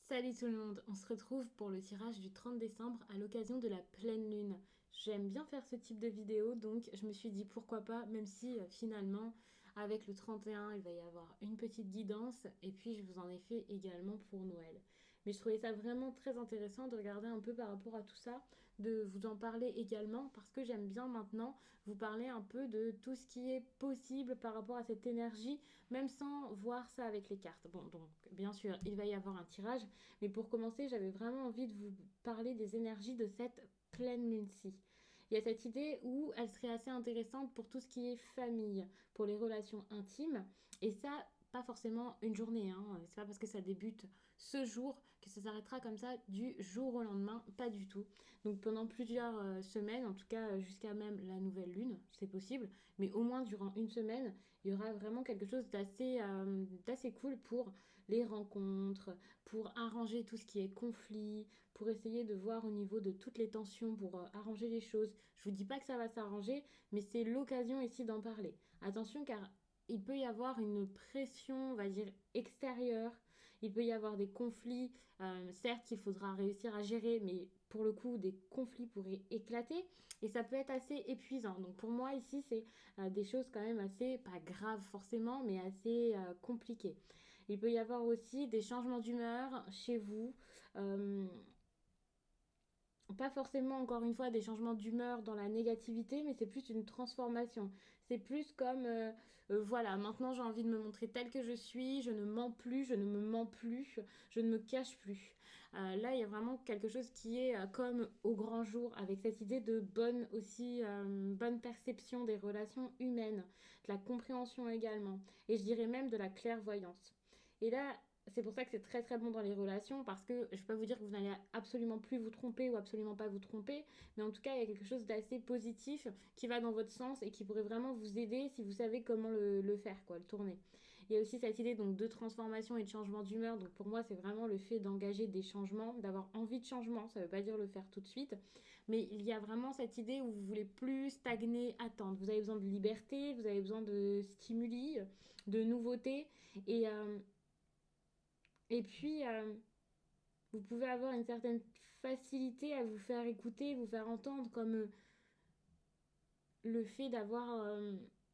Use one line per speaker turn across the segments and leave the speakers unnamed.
Salut tout le monde, on se retrouve pour le tirage du 30 décembre à l'occasion de la pleine lune. J'aime bien faire ce type de vidéo, donc je me suis dit pourquoi pas, même si finalement avec le 31 il va y avoir une petite guidance et puis je vous en ai fait également pour Noël. Mais je trouvais ça vraiment très intéressant de regarder un peu par rapport à tout ça, de vous en parler également parce que j'aime bien maintenant vous parler un peu de tout ce qui est possible par rapport à cette énergie, même sans voir ça avec les cartes. Bon, donc bien sûr, il va y avoir un tirage, mais pour commencer, j'avais vraiment envie de vous parler des énergies de cette pleine lune-ci. Il y a cette idée où elle serait assez intéressante pour tout ce qui est famille, pour les relations intimes. Et ça, pas forcément une journée. C'est pas parce que ça débute ce jour que ça s'arrêtera comme ça du jour au lendemain. Pas du tout. Donc pendant plusieurs semaines, en tout cas jusqu'à même la nouvelle lune, c'est possible. Mais au moins durant une semaine, il y aura vraiment quelque chose d'assez cool pour les rencontres, pour arranger tout ce qui est conflit, pour essayer de voir au niveau de toutes les tensions, pour arranger les choses. Je vous dis pas que ça va s'arranger, mais c'est l'occasion ici d'en parler. Attention car il peut y avoir une pression, on va dire, extérieure. Il peut y avoir des conflits, certes qu'il faudra réussir à gérer, mais pour le coup, des conflits pourraient éclater et ça peut être assez épuisant. Donc pour moi, ici, c'est des choses quand même assez, pas graves forcément, mais assez compliquées. Il peut y avoir aussi des changements d'humeur chez vous. Euh, Pas forcément, encore une fois, des changements d'humeur dans la négativité, mais c'est plus une transformation. C'est plus comme, voilà, maintenant j'ai envie de me montrer telle que je suis, je ne mens plus, je ne me mens plus, je ne me cache plus. Là, il y a vraiment quelque chose qui est comme au grand jour, avec cette idée de bonne aussi, bonne perception des relations humaines, de la compréhension également, et je dirais même de la clairvoyance. Et là, c'est pour ça que c'est très très bon dans les relations parce que je ne vais pas vous dire que vous n'allez absolument plus vous tromper ou absolument pas vous tromper, mais en tout cas il y a quelque chose d'assez positif qui va dans votre sens et qui pourrait vraiment vous aider si vous savez comment le faire, quoi, le tourner. Il y a aussi cette idée donc de transformation et de changement d'humeur. Donc pour moi, c'est vraiment le fait d'engager des changements, d'avoir envie de changement. Ça ne veut pas dire le faire tout de suite, mais il y a vraiment cette idée où vous voulez plus stagner, attendre. Vous avez besoin de liberté, vous avez besoin de stimuli, de nouveautés, et et puis, vous pouvez avoir une certaine facilité à vous faire écouter, vous faire entendre, comme le fait d'avoir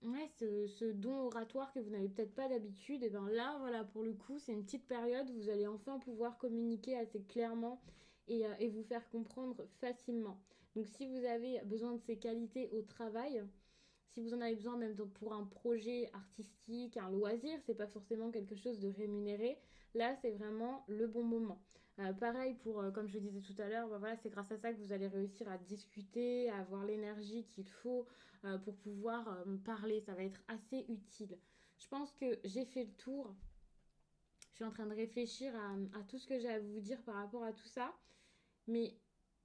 ouais, ce don oratoire que vous n'avez peut-être pas d'habitude. Et bien là, voilà, pour le coup, c'est une petite période où vous allez enfin pouvoir communiquer assez clairement et vous faire comprendre facilement. Donc si vous avez besoin de ces qualités au travail, si vous en avez besoin même pour un projet artistique, un loisir, c'est pas forcément quelque chose de rémunéré. Là, c'est vraiment le bon moment. Pareil pour, comme je le disais tout à l'heure, bah voilà, c'est grâce à ça que vous allez réussir à discuter, à avoir l'énergie qu'il faut pour pouvoir parler. Ça va être assez utile. Je pense que j'ai fait le tour. Je suis en train de réfléchir à tout ce que j'ai à vous dire par rapport à tout ça. Mais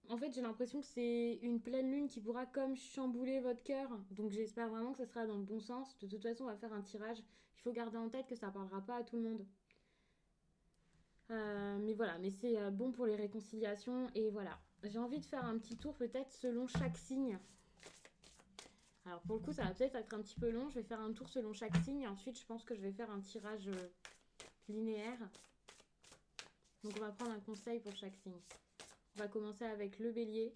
en fait, j'ai l'impression que c'est une pleine lune qui pourra comme chambouler votre cœur. Donc j'espère vraiment que ça sera dans le bon sens. De toute façon, on va faire un tirage. Il faut garder en tête que ça ne parlera pas à tout le monde. Mais voilà, mais c'est bon pour les réconciliations. Et voilà, j'ai envie de faire un petit tour peut-être selon chaque signe. Alors pour le coup, ça va peut-être être un petit peu long. Je vais faire un tour selon chaque signe. Et ensuite, je pense que je vais faire un tirage linéaire. Donc on va prendre un conseil pour chaque signe. On va commencer avec le bélier.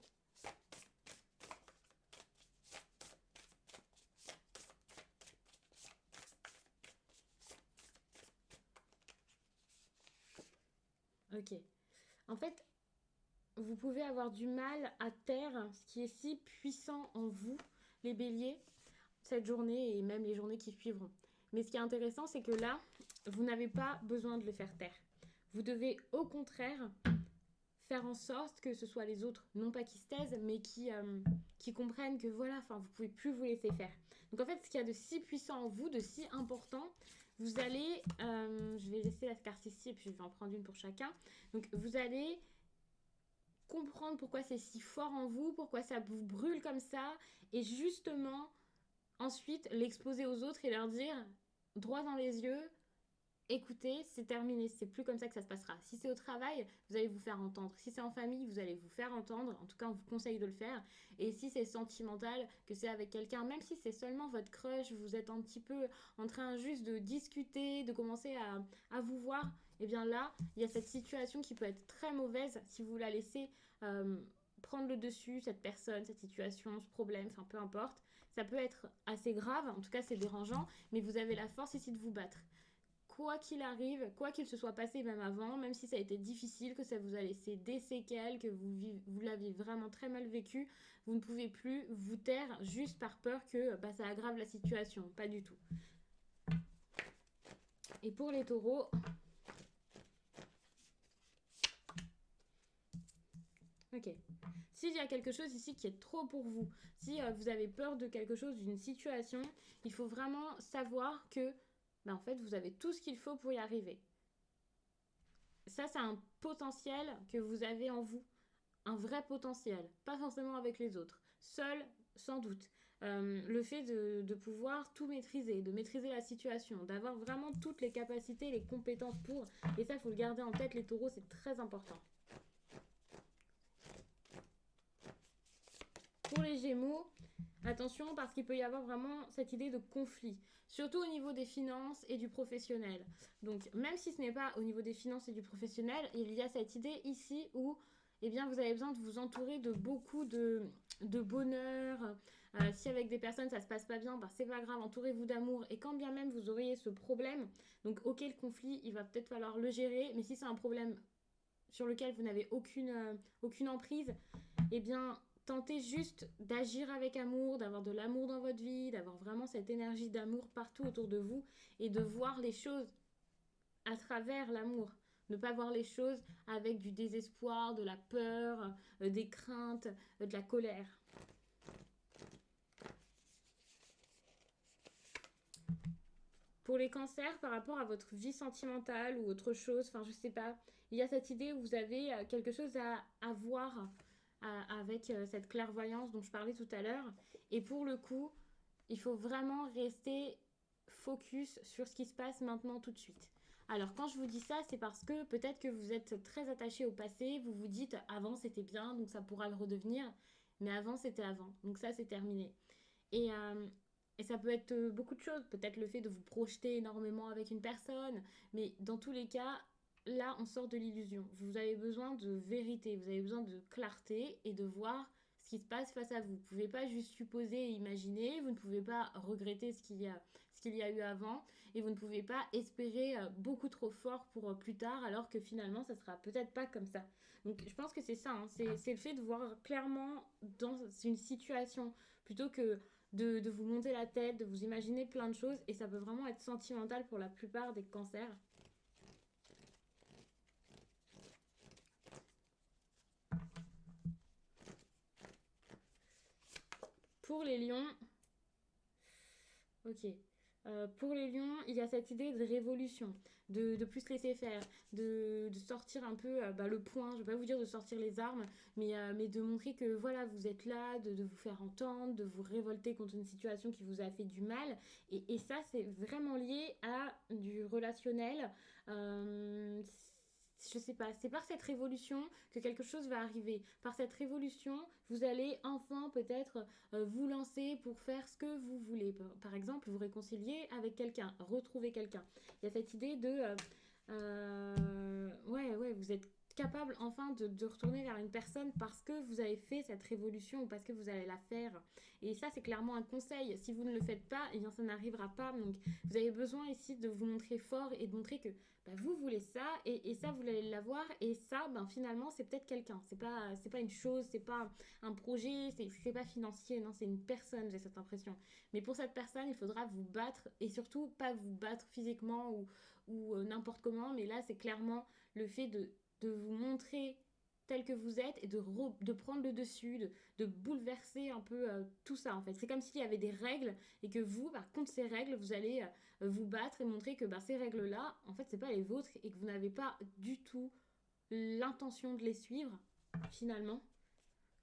Ok. En fait, vous pouvez avoir du mal à taire ce qui est si puissant en vous, les béliers, cette journée et même les journées qui suivront. Mais ce qui est intéressant, c'est que là, vous n'avez pas besoin de le faire taire. Vous devez au contraire faire en sorte que ce soit les autres, non pas qui se taisent, mais qui comprennent que voilà, enfin, vous pouvez plus vous laisser faire. Donc en fait, ce qu'il y a de si puissant en vous, de si important, vous allez, je vais laisser la carte ici et puis je vais en prendre une pour chacun. Donc vous allez comprendre pourquoi c'est si fort en vous, pourquoi ça vous brûle comme ça, et justement ensuite l'exposer aux autres et leur dire droit dans les yeux, écoutez, c'est terminé, c'est plus comme ça que ça se passera. Si c'est au travail, vous allez vous faire entendre. Si c'est en famille, vous allez vous faire entendre. En tout cas, on vous conseille de le faire. Et si c'est sentimental, que c'est avec quelqu'un, même si c'est seulement votre crush, vous êtes un petit peu en train juste de discuter, de commencer à vous voir, et bien là, il y a cette situation qui peut être très mauvaise si vous la laissez euh, prendre le dessus, cette personne, cette situation, ce problème, enfin peu importe. Ça peut être assez grave, en tout cas c'est dérangeant, mais vous avez la force ici de vous battre quoi qu'il arrive, quoi qu'il se soit passé même avant, même si ça a été difficile, que ça vous a laissé des séquelles, que vous l'aviez vraiment très mal vécu, vous ne pouvez plus vous taire juste par peur que bah, ça aggrave la situation. Pas du tout. Et pour les taureaux, ok. S'il y a quelque chose ici qui est trop pour vous, si vous avez peur de quelque chose, d'une situation, il faut vraiment savoir que bah, en fait, vous avez tout ce qu'il faut pour y arriver. Ça, c'est un potentiel que vous avez en vous, un vrai potentiel, pas forcément avec les autres, seul sans doute. Le fait de pouvoir tout maîtriser, de maîtriser la situation, d'avoir vraiment toutes les capacités, les compétences pour, et ça, il faut le garder en tête, les taureaux, c'est très important. Pour les Gémeaux, attention parce qu'il peut y avoir vraiment cette idée de conflit, surtout au niveau des finances et du professionnel. Donc même si ce n'est pas au niveau des finances et du professionnel, il y a cette idée ici où eh bien, vous avez besoin de vous entourer de beaucoup de bonheur. Si avec des personnes ça se passe pas bien, bah, c'est pas grave, entourez-vous d'amour. Et quand bien même vous auriez ce problème, donc ok le conflit, il va peut-être falloir le gérer, mais si c'est un problème sur lequel vous n'avez aucune emprise, eh bien, tentez juste d'agir avec amour, d'avoir de l'amour dans votre vie, d'avoir vraiment cette énergie d'amour partout autour de vous et de voir les choses à travers l'amour. Ne pas voir les choses avec du désespoir, de la peur, des craintes, de la colère. Pour les cancers, par rapport à votre vie sentimentale ou autre chose, enfin je sais pas, il y a cette idée où vous avez quelque chose à voir avec cette clairvoyance dont je parlais tout à l'heure. Et pour le coup, il faut vraiment rester focus sur ce qui se passe maintenant tout de suite. Alors quand je vous dis ça, c'est parce que peut-être que vous êtes très attaché au passé, vous vous dites avant c'était bien, donc ça pourra le redevenir, mais avant c'était avant, donc ça c'est terminé. Et, euh, et ça peut être beaucoup de choses, peut-être le fait de vous projeter énormément avec une personne, mais dans tous les cas, là on sort de l'illusion. Vous avez besoin de vérité, vous avez besoin de clarté et de voir ce qui se passe face à vous. Vous ne pouvez pas juste supposer et imaginer, vous ne pouvez pas regretter ce qu'il y a eu avant et vous ne pouvez pas espérer beaucoup trop fort pour plus tard alors que finalement ça sera peut-être pas comme ça. Donc je pense que c'est ça, hein, c'est le fait de voir clairement dans une situation plutôt que de vous monter la tête, de vous imaginer plein de choses et ça peut vraiment être sentimental pour la plupart des cancers. Pour les lions, ok. Pour les lions, il y a cette idée de révolution, de plus laisser faire, de sortir un peu bah, le poing, je ne vais pas vous dire de sortir les armes, mais de montrer que voilà, vous êtes là, de vous faire entendre, de vous révolter contre une situation qui vous a fait du mal. Et ça, c'est vraiment lié à du relationnel. Euh, je sais pas, c'est par cette révolution que quelque chose va arriver. Par cette révolution, vous allez enfin peut-être vous lancer pour faire ce que vous voulez. Par exemple, vous réconcilier avec quelqu'un, retrouver quelqu'un. Il y a cette idée de ouais, vous êtes capable enfin de retourner vers une personne parce que vous avez fait cette révolution ou parce que vous allez la faire. Et ça, c'est clairement un conseil. Si vous ne le faites pas, eh bien, ça n'arrivera pas. Donc, vous avez besoin ici de vous montrer fort et de montrer que bah, vous voulez ça et ça, vous allez l'avoir. Et ça, ben, finalement, c'est peut-être quelqu'un. C'est pas une chose, c'est pas un projet, c'est pas financier. Non, c'est une personne, j'ai cette impression. Mais pour cette personne, il faudra vous battre et surtout pas vous battre physiquement ou n'importe comment. Mais là, c'est clairement le fait de vous montrer tel que vous êtes et de prendre le dessus, de bouleverser un peu tout ça en fait. C'est comme s'il y avait des règles et que vous, bah, contre ces règles, vous allez vous battre et montrer que bah, ces règles-là, en fait, c'est pas les vôtres et que vous n'avez pas du tout l'intention de les suivre finalement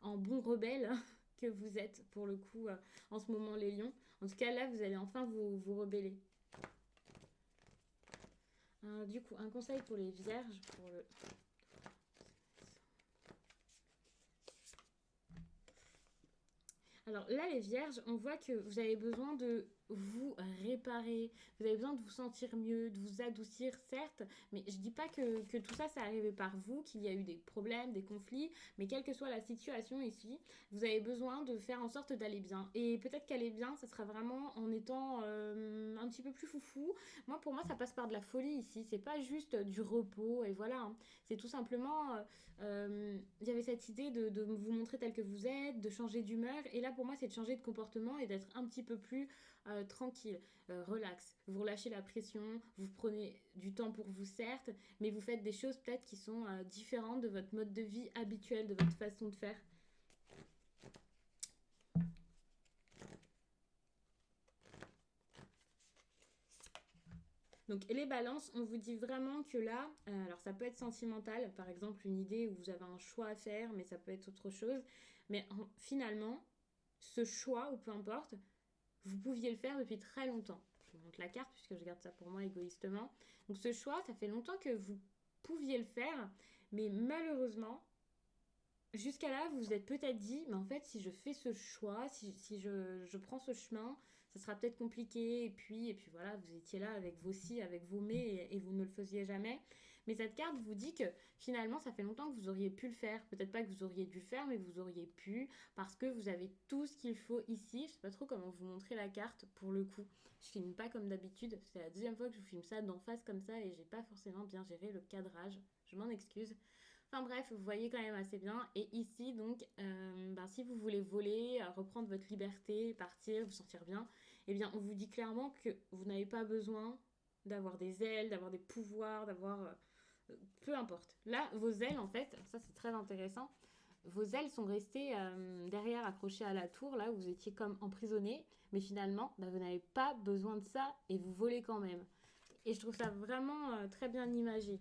en bon rebelle que vous êtes pour le coup en ce moment les lions. En tout cas là, vous allez enfin vous rebeller. Du coup, un conseil pour les vierges, pour le... Alors là, les vierges, on voit que vous avez besoin de vous réparer, vous avez besoin de vous sentir mieux, de vous adoucir, certes, mais je dis pas que tout ça, c'est arrivé par vous, qu'il y a eu des problèmes, des conflits, mais quelle que soit la situation ici, vous avez besoin de faire en sorte d'aller bien. Et peut-être qu'aller bien, ça sera vraiment en étant un petit peu plus foufou. Moi, pour moi, ça passe par de la folie ici, c'est pas juste du repos, et voilà, hein. C'est tout simplement il y avait cette idée de vous montrer tel que vous êtes, de changer d'humeur. Et là, pour moi, c'est de changer de comportement et d'être un petit peu plus tranquille, relax. Vous relâchez la pression, vous prenez du temps pour vous, certes, mais vous faites des choses peut-être qui sont différentes de votre mode de vie habituel, de votre façon de faire. Donc les balances, on vous dit vraiment que là, alors ça peut être sentimental, par exemple une idée où vous avez un choix à faire, mais ça peut être autre chose. Mais finalement, ce choix, ou peu importe, vous pouviez le faire depuis très longtemps. Je vous montre la carte puisque je garde ça pour moi égoïstement. Donc ce choix, ça fait longtemps que vous pouviez le faire, mais malheureusement, jusqu'à là, vous vous êtes peut-être dit, mais en fait, si je fais ce choix, si je prends ce chemin, ça sera peut-être compliqué. Et puis voilà, vous étiez là avec vos si, avec vos mais, et vous ne le faisiez jamais. Mais cette carte vous dit que finalement, ça fait longtemps que vous auriez pu le faire. Peut-être pas que vous auriez dû le faire, mais vous auriez pu, parce que vous avez tout ce qu'il faut ici. Je sais pas trop comment vous montrer la carte pour le coup. Je filme pas comme d'habitude. C'est la deuxième fois que je vous filme ça d'en face comme ça, et j'ai pas forcément bien géré le cadrage. Je m'en excuse. Enfin bref, vous voyez quand même assez bien. Et ici, donc, si vous voulez voler, reprendre votre liberté, partir, vous sentir bien, eh bien, on vous dit clairement que vous n'avez pas besoin d'avoir des ailes, d'avoir des pouvoirs, d'avoir... peu importe. Là, vos ailes, en fait, ça c'est très intéressant, vos ailes sont restées derrière, accrochées à la tour, là où vous étiez comme emprisonné, mais finalement, vous n'avez pas besoin de ça et vous volez quand même. Et je trouve ça vraiment très bien imagé.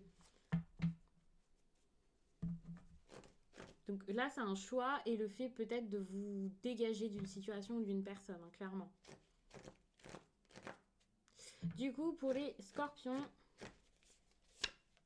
Donc là, c'est un choix et le fait peut-être de vous dégager d'une situation ou d'une personne, hein, clairement. Du coup, pour les scorpions,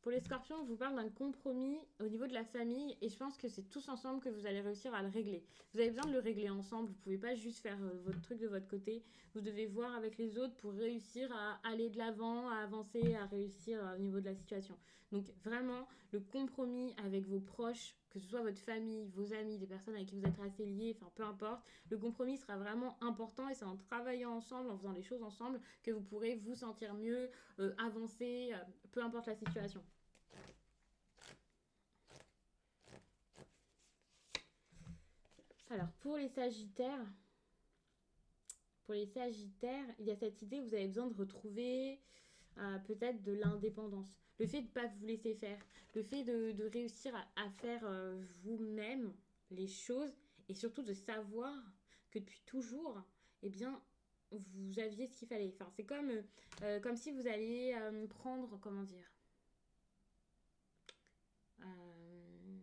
on vous parle d'un compromis au niveau de la famille et je pense que c'est tous ensemble que vous allez réussir à le régler. Vous avez besoin de le régler ensemble, vous pouvez pas juste faire votre truc de votre côté. Vous devez voir avec les autres pour réussir à aller de l'avant, à avancer, à réussir au niveau de la situation. Donc vraiment, le compromis avec vos proches, que ce soit votre famille, vos amis, des personnes avec qui vous êtes assez liés, enfin peu importe, le compromis sera vraiment important et c'est en travaillant ensemble, en faisant les choses ensemble, que vous pourrez vous sentir mieux, avancer, peu importe la situation. Alors, pour les sagittaires, il y a cette idée que vous avez besoin de retrouver peut-être de l'indépendance. Le fait de ne pas vous laisser faire, le fait de réussir à faire vous-même les choses et surtout de savoir que depuis toujours, eh bien, vous aviez ce qu'il fallait. Enfin, c'est comme si vous alliez prendre, comment dire, euh,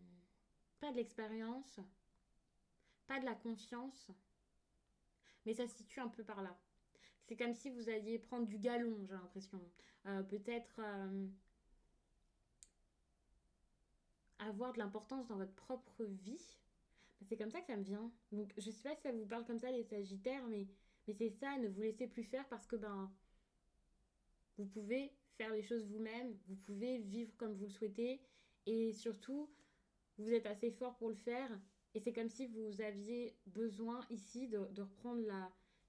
pas de l'expérience, pas de la confiance, mais ça se situe un peu par là. C'est comme si vous alliez prendre du galon, j'ai l'impression. Peut-être avoir de l'importance dans votre propre vie. C'est comme ça que ça me vient. Donc je sais pas si ça vous parle comme ça les sagittaires, mais c'est ça, ne vous laissez plus faire parce que vous pouvez faire les choses vous-même, vous pouvez vivre comme vous le souhaitez et surtout vous êtes assez fort pour le faire. Et c'est comme si vous aviez besoin ici de reprendre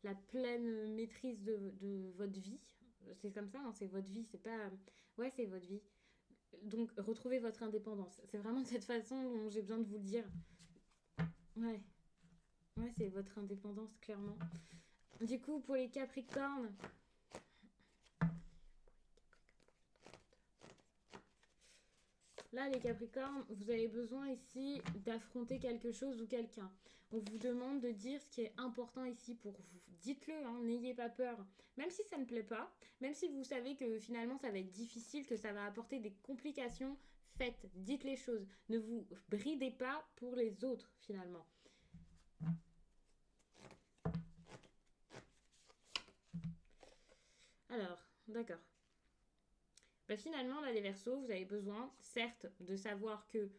la pleine maîtrise de votre vie. C'est comme ça, hein, c'est votre vie, c'est pas... Ouais, c'est votre vie. Donc, retrouvez votre indépendance. C'est vraiment de cette façon dont j'ai besoin de vous le dire. Ouais, ouais, c'est votre indépendance, clairement. Du coup, pour les Capricornes, là, les Capricornes, vous avez besoin ici d'affronter quelque chose ou quelqu'un. On vous demande de dire ce qui est important ici pour vous. Dites-le, hein, n'ayez pas peur. Même si ça ne plaît pas, même si vous savez que finalement ça va être difficile, que ça va apporter des complications, faites, dites les choses. Ne vous bridez pas pour les autres finalement. Alors, d'accord. Bah, finalement, là, les Verseaux, vous avez besoin, certes, de savoir que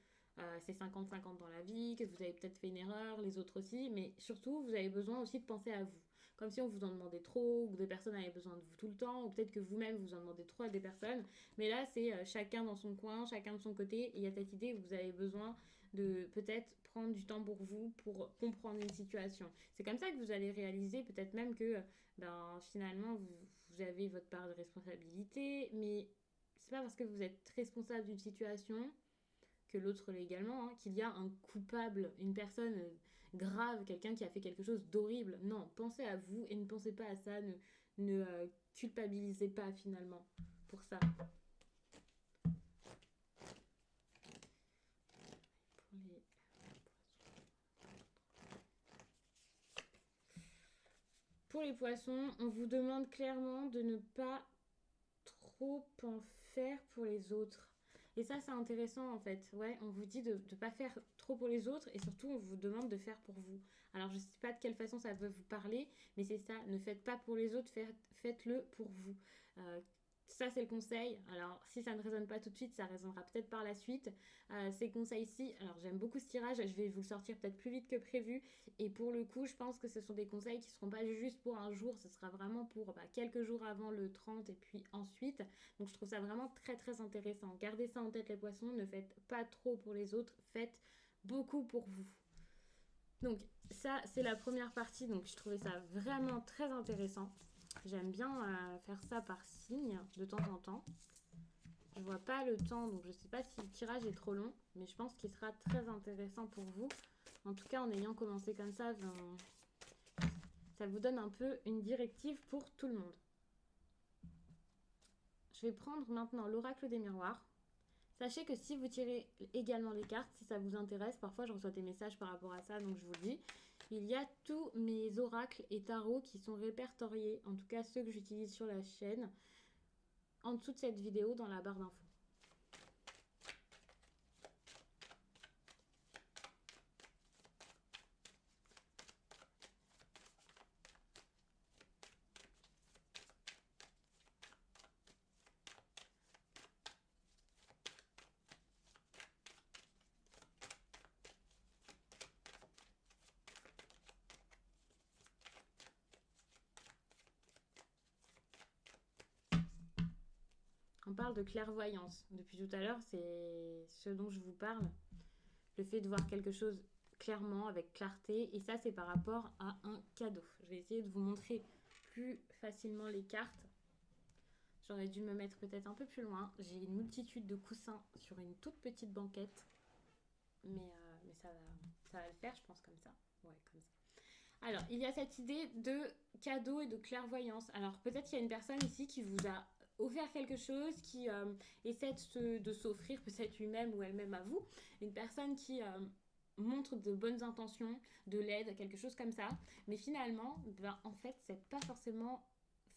c'est 50-50 dans la vie, que vous avez peut-être fait une erreur, les autres aussi, mais surtout, vous avez besoin aussi de penser à vous. Comme si on vous en demandait trop, ou que des personnes avaient besoin de vous tout le temps, ou peut-être que vous-même vous en demandez trop à des personnes. Mais là, c'est chacun dans son coin, chacun de son côté. Et il y a cette idée où vous avez besoin de peut-être prendre du temps pour vous, pour comprendre une situation. C'est comme ça que vous allez réaliser peut-être même que finalement, vous avez votre part de responsabilité, mais c'est pas parce que vous êtes responsable d'une situation que l'autre l'est également, hein, qu'il y a un coupable, une personne grave, quelqu'un qui a fait quelque chose d'horrible. Non, pensez à vous et ne pensez pas à ça, ne culpabilisez pas finalement pour ça. Pour les poissons, on vous demande clairement de ne pas trop en faire pour les autres. Et ça, c'est intéressant en fait. Ouais, on vous dit de ne pas faire trop pour les autres et surtout, on vous demande de faire pour vous. Alors, je ne sais pas de quelle façon ça peut vous parler, mais c'est ça. Ne faites pas pour les autres, faites-le pour vous. Ça, c'est le conseil. Alors, si ça ne résonne pas tout de suite, ça résonnera peut-être par la suite. Ces conseils-ci, alors j'aime beaucoup ce tirage, je vais vous le sortir peut-être plus vite que prévu. Et pour le coup, je pense que ce sont des conseils qui ne seront pas juste pour un jour, ce sera vraiment pour quelques jours avant le 30 et puis ensuite. Donc, je trouve ça vraiment très très intéressant. Gardez ça en tête, les poissons, ne faites pas trop pour les autres, faites beaucoup pour vous. Donc, ça, c'est la première partie, donc je trouvais ça vraiment très intéressant. J'aime bien faire ça par signe de temps en temps. Je vois pas le temps, donc je sais pas si le tirage est trop long, mais je pense qu'il sera très intéressant pour vous. En tout cas, en ayant commencé comme ça vous donne un peu une directive pour tout le monde. Je vais prendre maintenant l'oracle des miroirs. Sachez que si vous tirez également les cartes, si ça vous intéresse, parfois je reçois des messages par rapport à ça, donc je vous le dis. Il y a tous mes oracles et tarots qui sont répertoriés, en tout cas ceux que j'utilise sur la chaîne, en dessous de cette vidéo dans la barre d'infos. On parle de clairvoyance. Depuis tout à l'heure, c'est ce dont je vous parle. Le fait de voir quelque chose clairement, avec clarté. Et ça, c'est par rapport à un cadeau. Je vais essayer de vous montrer plus facilement les cartes. J'aurais dû me mettre peut-être un peu plus loin. J'ai une multitude de coussins sur une toute petite banquette. Mais ça va le faire, je pense, comme ça. Ouais, comme ça. Alors, il y a cette idée de cadeau et de clairvoyance. Alors, peut-être qu'il y a une personne ici qui vous a offert quelque chose, qui essaie de s'offrir peut-être lui-même ou elle-même à vous. Une personne qui montre de bonnes intentions, de l'aide, quelque chose comme ça. Mais finalement, en fait, c'est pas forcément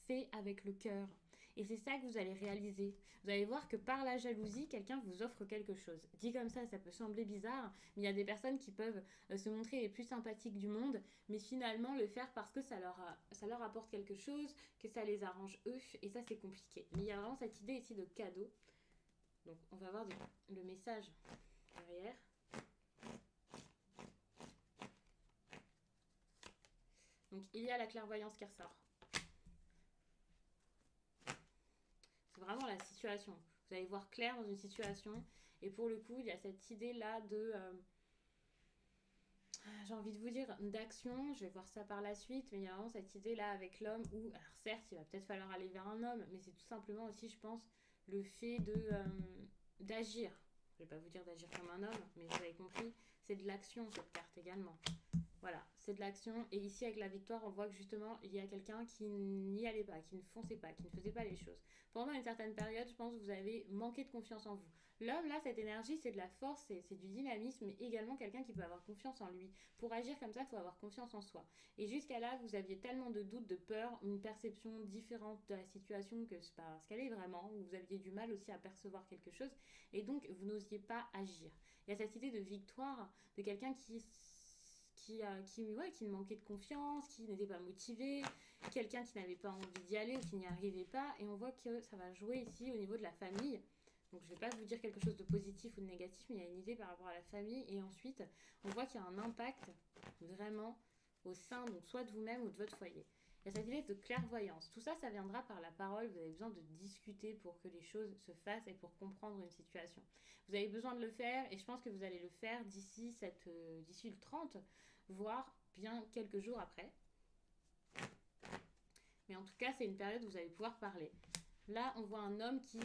fait avec le cœur. Et c'est ça que vous allez réaliser. Vous allez voir que par la jalousie, quelqu'un vous offre quelque chose. Dit comme ça peut sembler bizarre, mais il y a des personnes qui peuvent se montrer les plus sympathiques du monde, mais finalement le faire parce que ça leur apporte quelque chose, que ça les arrange eux, et ça c'est compliqué. Mais il y a vraiment cette idée ici de cadeau. Donc on va voir le message derrière. Donc il y a la clairvoyance qui ressort. C'est vraiment la situation. Vous allez voir clair dans une situation. Et pour le coup, il y a cette idée-là de... j'ai envie de vous dire d'action. Je vais voir ça par la suite. Mais il y a vraiment cette idée-là avec l'homme où... Alors certes, il va peut-être falloir aller vers un homme. Mais c'est tout simplement aussi, je pense, le fait d'agir. Je ne vais pas vous dire d'agir comme un homme. Mais vous avez compris, c'est de l'action cette carte également. Voilà, c'est de l'action. Et ici, avec la victoire, on voit que justement, il y a quelqu'un qui n'y allait pas, qui ne fonçait pas, qui ne faisait pas les choses. Pendant une certaine période, je pense que vous avez manqué de confiance en vous. L'homme, là, cette énergie, c'est de la force, c'est du dynamisme, mais également quelqu'un qui peut avoir confiance en lui. Pour agir comme ça, il faut avoir confiance en soi. Et jusqu'à là, vous aviez tellement de doutes, de peur, une perception différente de la situation que c'est pas ce qu'elle est vraiment, vous aviez du mal aussi à percevoir quelque chose, et donc vous n'osiez pas agir. Il y a cette idée de victoire, de quelqu'un qui qui manquait de confiance, qui n'était pas motivé, quelqu'un qui n'avait pas envie d'y aller ou qui n'y arrivait pas. Et on voit que ça va jouer ici au niveau de la famille. Donc je ne vais pas vous dire quelque chose de positif ou de négatif, mais il y a une idée par rapport à la famille. Et ensuite, on voit qu'il y a un impact vraiment au sein, donc soit de vous-même ou de votre foyer. Il y a cette idée de clairvoyance. Tout ça, ça viendra par la parole. Vous avez besoin de discuter pour que les choses se fassent et pour comprendre une situation. Vous avez besoin de le faire et je pense que vous allez le faire d'ici le 30, voire bien quelques jours après. Mais en tout cas, c'est une période où vous allez pouvoir parler. Là, on voit un homme qui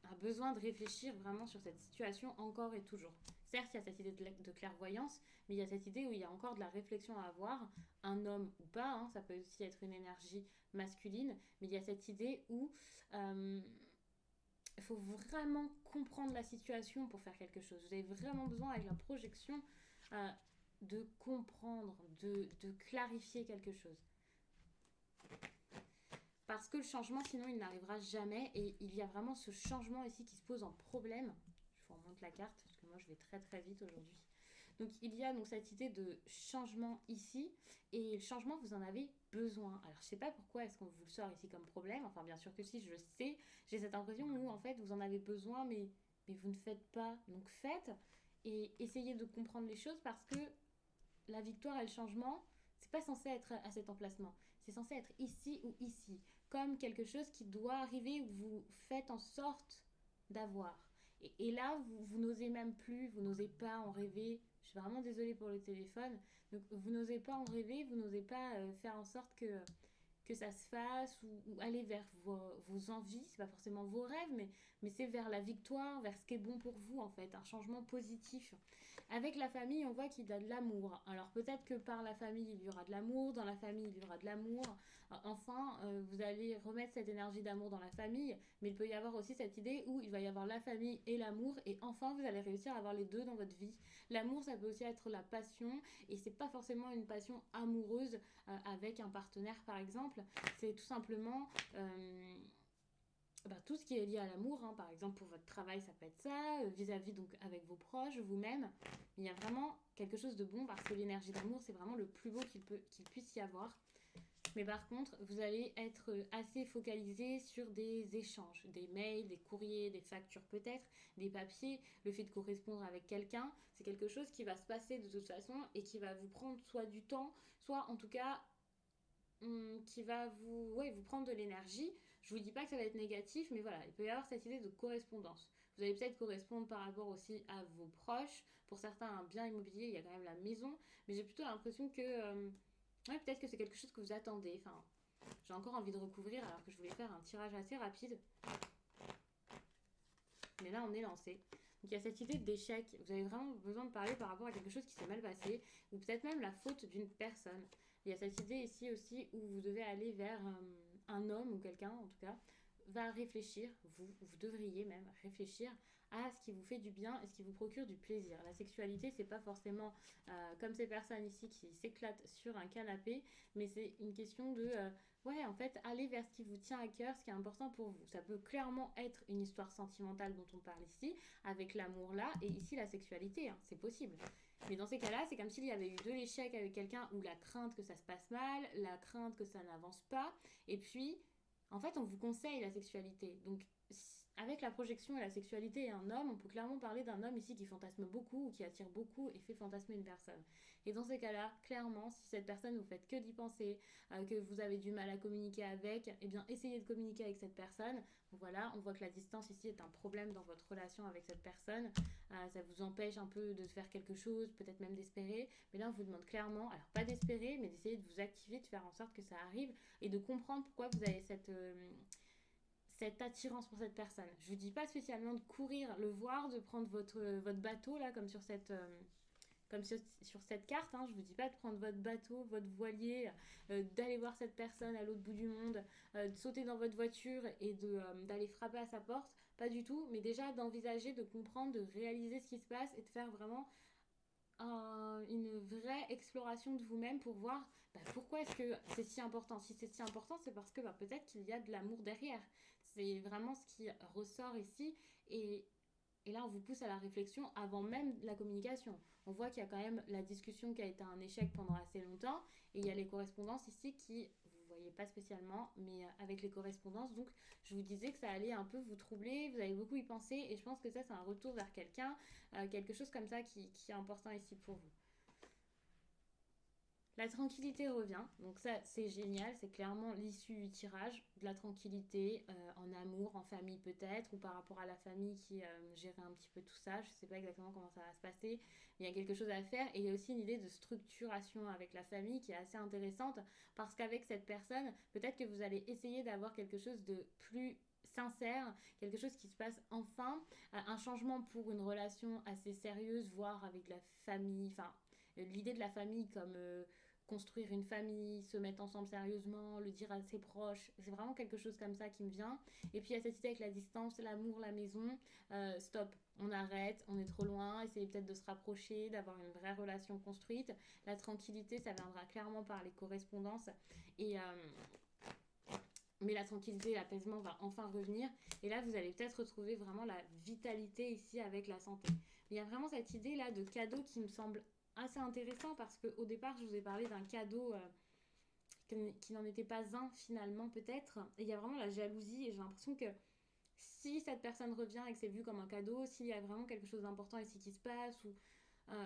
a besoin de réfléchir vraiment sur cette situation encore et toujours. Certes, il y a cette idée de clairvoyance, mais il y a cette idée où il y a encore de la réflexion à avoir, un homme ou pas, hein, ça peut aussi être une énergie masculine, mais il y a cette idée où il faut vraiment comprendre la situation pour faire quelque chose. Vous avez vraiment besoin, avec la projection, de comprendre, de clarifier quelque chose. Parce que le changement, sinon, il n'arrivera jamais. Et il y a vraiment ce changement ici qui se pose en problème. Je vous remonte la carte, parce que moi, je vais très très vite aujourd'hui. Donc, il y a donc cette idée de changement ici. Et le changement, vous en avez besoin. Alors, je ne sais pas pourquoi est-ce qu'on vous le sort ici comme problème. Enfin, bien sûr que si, je le sais. J'ai cette impression où, en fait, vous en avez besoin, mais vous ne faites pas. Donc, faites. Et essayez de comprendre les choses parce que la victoire et le changement, c'est pas censé être à cet emplacement. C'est censé être ici ou ici. Comme quelque chose qui doit arriver ou vous faites en sorte d'avoir. Et là, vous n'osez même plus, vous n'osez pas en rêver. Je suis vraiment désolée pour le téléphone. Donc, vous n'osez pas en rêver, vous n'osez pas faire en sorte que ça se fasse ou aller vers vos envies. C'est pas forcément vos rêves, mais c'est vers la victoire, vers ce qui est bon pour vous en fait, un changement positif. Avec la famille, on voit qu'il y a de l'amour. Alors peut-être que par la famille, il y aura de l'amour, dans la famille, il y aura de l'amour. Enfin, vous allez remettre cette énergie d'amour dans la famille, mais il peut y avoir aussi cette idée où il va y avoir la famille et l'amour, et enfin, vous allez réussir à avoir les deux dans votre vie. L'amour, ça peut aussi être la passion, et c'est pas forcément une passion amoureuse avec un partenaire, par exemple. C'est tout simplement tout ce qui est lié à l'amour, hein. Par exemple pour votre travail ça peut être ça, vis-à-vis donc avec vos proches, vous-même. Il y a vraiment quelque chose de bon parce que l'énergie d'amour c'est vraiment le plus beau qu'il puisse y avoir. Mais par contre vous allez être assez focalisé sur des échanges, des mails, des courriers, des factures peut-être, des papiers. Le fait de correspondre avec quelqu'un, c'est quelque chose qui va se passer de toute façon et qui va vous prendre soit du temps, soit en tout cas qui va vous prendre de l'énergie. Je vous dis pas que ça va être négatif, mais voilà, il peut y avoir cette idée de correspondance. Vous allez peut-être correspondre par rapport aussi à vos proches. Pour certains, un bien immobilier, il y a quand même la maison. Mais j'ai plutôt l'impression que peut-être que c'est quelque chose que vous attendez. Enfin, j'ai encore envie de recouvrir alors que je voulais faire un tirage assez rapide. Mais là, on est lancé. Donc il y a cette idée d'échec. Vous avez vraiment besoin de parler par rapport à quelque chose qui s'est mal passé, ou peut-être même la faute d'une personne. Il y a cette idée ici aussi où vous devez aller vers un homme ou quelqu'un, en tout cas, va réfléchir, vous devriez même réfléchir à ce qui vous fait du bien et ce qui vous procure du plaisir. La sexualité, c'est pas forcément comme ces personnes ici qui s'éclatent sur un canapé, mais c'est une question de en fait, aller vers ce qui vous tient à cœur, ce qui est important pour vous. Ça peut clairement être une histoire sentimentale dont on parle ici, avec l'amour là, et ici la sexualité, hein, c'est possible. Mais dans ces cas-là, c'est comme s'il y avait eu de l'échec avec quelqu'un ou la crainte que ça se passe mal, la crainte que ça n'avance pas, et puis, en fait, on vous conseille la sexualité. Donc, avec la projection et la sexualité et un homme, on peut clairement parler d'un homme ici qui fantasme beaucoup ou qui attire beaucoup et fait fantasmer une personne. Et dans ces cas-là, clairement, si cette personne vous faites que d'y penser, que vous avez du mal à communiquer avec, eh bien essayez de communiquer avec cette personne. Voilà, on voit que la distance ici est un problème dans votre relation avec cette personne. Ça vous empêche un peu de faire quelque chose, peut-être même d'espérer. Mais là, on vous demande clairement, alors pas d'espérer, mais d'essayer de vous activer, de faire en sorte que ça arrive et de comprendre pourquoi vous avez cette attirance pour cette personne. Je vous dis pas spécialement de courir le voir, de prendre votre bateau là comme sur cette carte, hein. Je vous dis pas de prendre votre bateau, votre voilier, d'aller voir cette personne à l'autre bout du monde, de sauter dans votre voiture et d'aller frapper à sa porte, pas du tout, mais déjà d'envisager, de comprendre, de réaliser ce qui se passe et de faire vraiment une vraie exploration de vous-même pour voir pourquoi est-ce que c'est si important. Si c'est si important, c'est parce que peut-être qu'il y a de l'amour derrière. C'est vraiment ce qui ressort ici. Et Et là, on vous pousse à la réflexion avant même la communication. On voit qu'il y a quand même la discussion qui a été un échec pendant assez longtemps. Et il y a les correspondances ici qui, vous ne voyez pas spécialement, mais avec les correspondances, donc je vous disais que ça allait un peu vous troubler, vous allez beaucoup y penser. Et je pense que ça, c'est un retour vers quelqu'un, quelque chose comme ça qui est important ici pour vous. La tranquillité revient, donc ça c'est génial, c'est clairement l'issue du tirage, de la tranquillité en amour, en famille peut-être, ou par rapport à la famille qui gérait un petit peu tout ça, je ne sais pas exactement comment ça va se passer, mais il y a quelque chose à faire et il y a aussi une idée de structuration avec la famille qui est assez intéressante parce qu'avec cette personne, peut-être que vous allez essayer d'avoir quelque chose de plus sincère, quelque chose qui se passe enfin, un changement pour une relation assez sérieuse, voire avec la famille, enfin l'idée de la famille comme construire une famille, se mettre ensemble sérieusement, le dire à ses proches. C'est vraiment quelque chose comme ça qui me vient. Et puis il y a cette idée avec la distance, l'amour, la maison. Stop, on arrête, on est trop loin. Essayez peut-être de se rapprocher, d'avoir une vraie relation construite. La tranquillité, ça viendra clairement par les correspondances. Et mais la tranquillité, l'apaisement va enfin revenir. Et là, vous allez peut-être retrouver vraiment la vitalité ici avec la santé. Mais il y a vraiment cette idée là de cadeau qui me semble assez intéressant parce qu'au départ, je vous ai parlé d'un cadeau qui n'en était pas un finalement peut-être. Et il y a vraiment la jalousie et j'ai l'impression que si cette personne revient et que c'est vu comme un cadeau, s'il y a vraiment quelque chose d'important ici qui se passe, ou euh,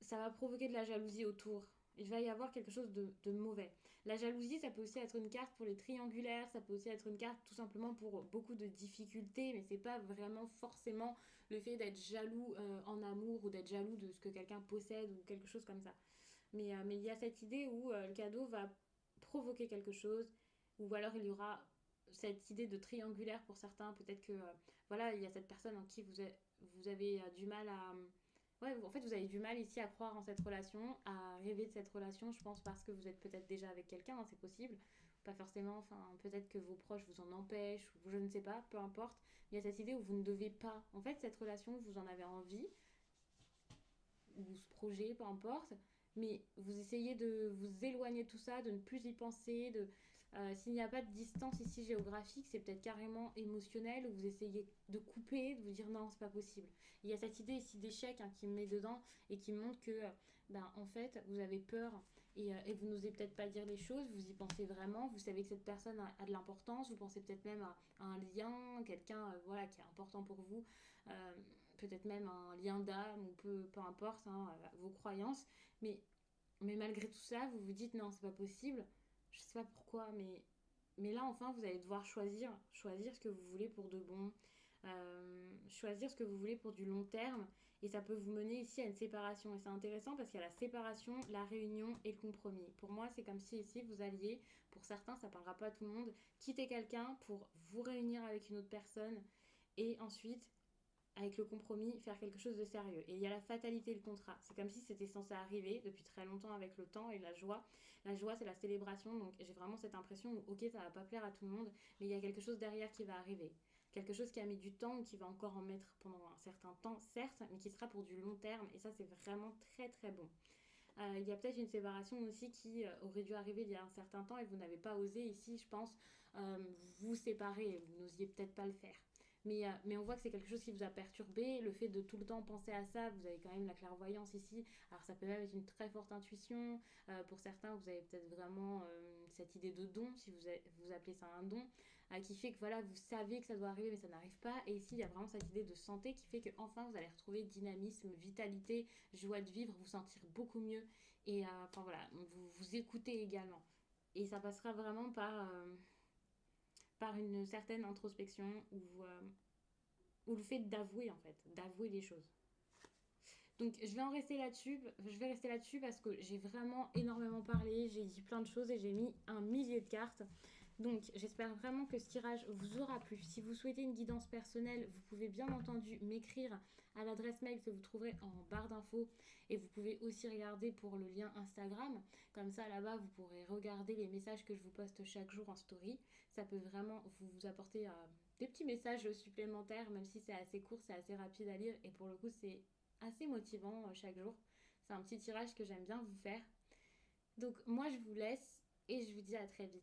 ça va provoquer de la jalousie autour. Il va y avoir quelque chose de mauvais. La jalousie, ça peut aussi être une carte pour les triangulaires, ça peut aussi être une carte tout simplement pour beaucoup de difficultés, mais c'est pas vraiment forcément le fait d'être jaloux en amour ou d'être jaloux de ce que quelqu'un possède ou quelque chose comme ça. Mais il y a cette idée où le cadeau va provoquer quelque chose, ou alors il y aura cette idée de triangulaire pour certains. Peut-être que voilà, il y a cette personne en qui vous avez du mal à. Ouais, en fait, vous avez du mal ici à croire en cette relation, à rêver de cette relation, je pense, parce que vous êtes peut-être déjà avec quelqu'un, hein, c'est possible. Pas forcément, enfin, peut-être que vos proches vous en empêchent, ou je ne sais pas, peu importe. Il y a cette idée où vous ne devez pas. En fait, cette relation, vous en avez envie, ou ce projet, peu importe, mais vous essayez de vous éloigner de tout ça, de ne plus y penser, s'il n'y a pas de distance ici géographique, c'est peut-être carrément émotionnel, où vous essayez de couper, de vous dire non, c'est pas possible. Il y a cette idée ici d'échec qui me met dedans et qui montre que, en fait, vous avez peur et vous n'osez peut-être pas dire les choses, vous y pensez vraiment, vous savez que cette personne a de l'importance, vous pensez peut-être même à un lien, quelqu'un voilà, qui est important pour vous. Euh, Peut-être même un lien d'âme ou peu importe hein, vos croyances, mais, mais malgré tout ça, vous vous dites non, c'est pas possible, je sais pas pourquoi, mais là enfin vous allez devoir choisir ce que vous voulez pour de bon, choisir ce que vous voulez pour du long terme, et ça peut vous mener ici à une séparation, et c'est intéressant parce qu'il y a la séparation, la réunion et le compromis. Pour moi, c'est comme si ici vous alliez, pour certains, ça parlera pas à tout le monde, quitter quelqu'un pour vous réunir avec une autre personne, et ensuite avec le compromis, faire quelque chose de sérieux. Et il y a la fatalité et le contrat. C'est comme si c'était censé arriver depuis très longtemps avec le temps et la joie. La joie, c'est la célébration. Donc j'ai vraiment cette impression où, ok, ça va pas plaire à tout le monde, mais il y a quelque chose derrière qui va arriver. Quelque chose qui a mis du temps ou qui va encore en mettre pendant un certain temps, certes, mais qui sera pour du long terme. Et ça, c'est vraiment très très bon. Il y a peut-être une séparation aussi qui aurait dû arriver il y a un certain temps et vous n'avez pas osé ici, je pense, vous séparer. Vous n'osiez peut-être pas le faire. Mais on voit que c'est quelque chose qui vous a perturbé. Le fait de tout le temps penser à ça, vous avez quand même la clairvoyance ici. Alors ça peut même être une très forte intuition. Pour certains, vous avez peut-être vraiment cette idée de don, si vous appelez ça un don, qui fait que voilà, vous savez que ça doit arriver, mais ça n'arrive pas. Et ici, il y a vraiment cette idée de santé qui fait que enfin vous allez retrouver dynamisme, vitalité, joie de vivre, vous sentir beaucoup mieux. Et enfin voilà, vous écoutez également. Et ça passera vraiment par une certaine introspection ou le fait d'avouer en fait, d'avouer les choses. Donc je vais en rester là-dessus, je vais rester là-dessus parce que j'ai vraiment énormément parlé, j'ai dit plein de choses et j'ai mis un millier de cartes. Donc j'espère vraiment que ce tirage vous aura plu. Si vous souhaitez une guidance personnelle, vous pouvez bien entendu m'écrire à l'adresse mail que vous trouverez en barre d'infos et vous pouvez aussi regarder pour le lien Instagram. Comme ça là-bas vous pourrez regarder les messages que je vous poste chaque jour en story. Ça peut vraiment vous apporter des petits messages supplémentaires, même si c'est assez court, c'est assez rapide à lire et pour le coup c'est assez motivant chaque jour. C'est un petit tirage que j'aime bien vous faire. Donc moi je vous laisse et je vous dis à très vite.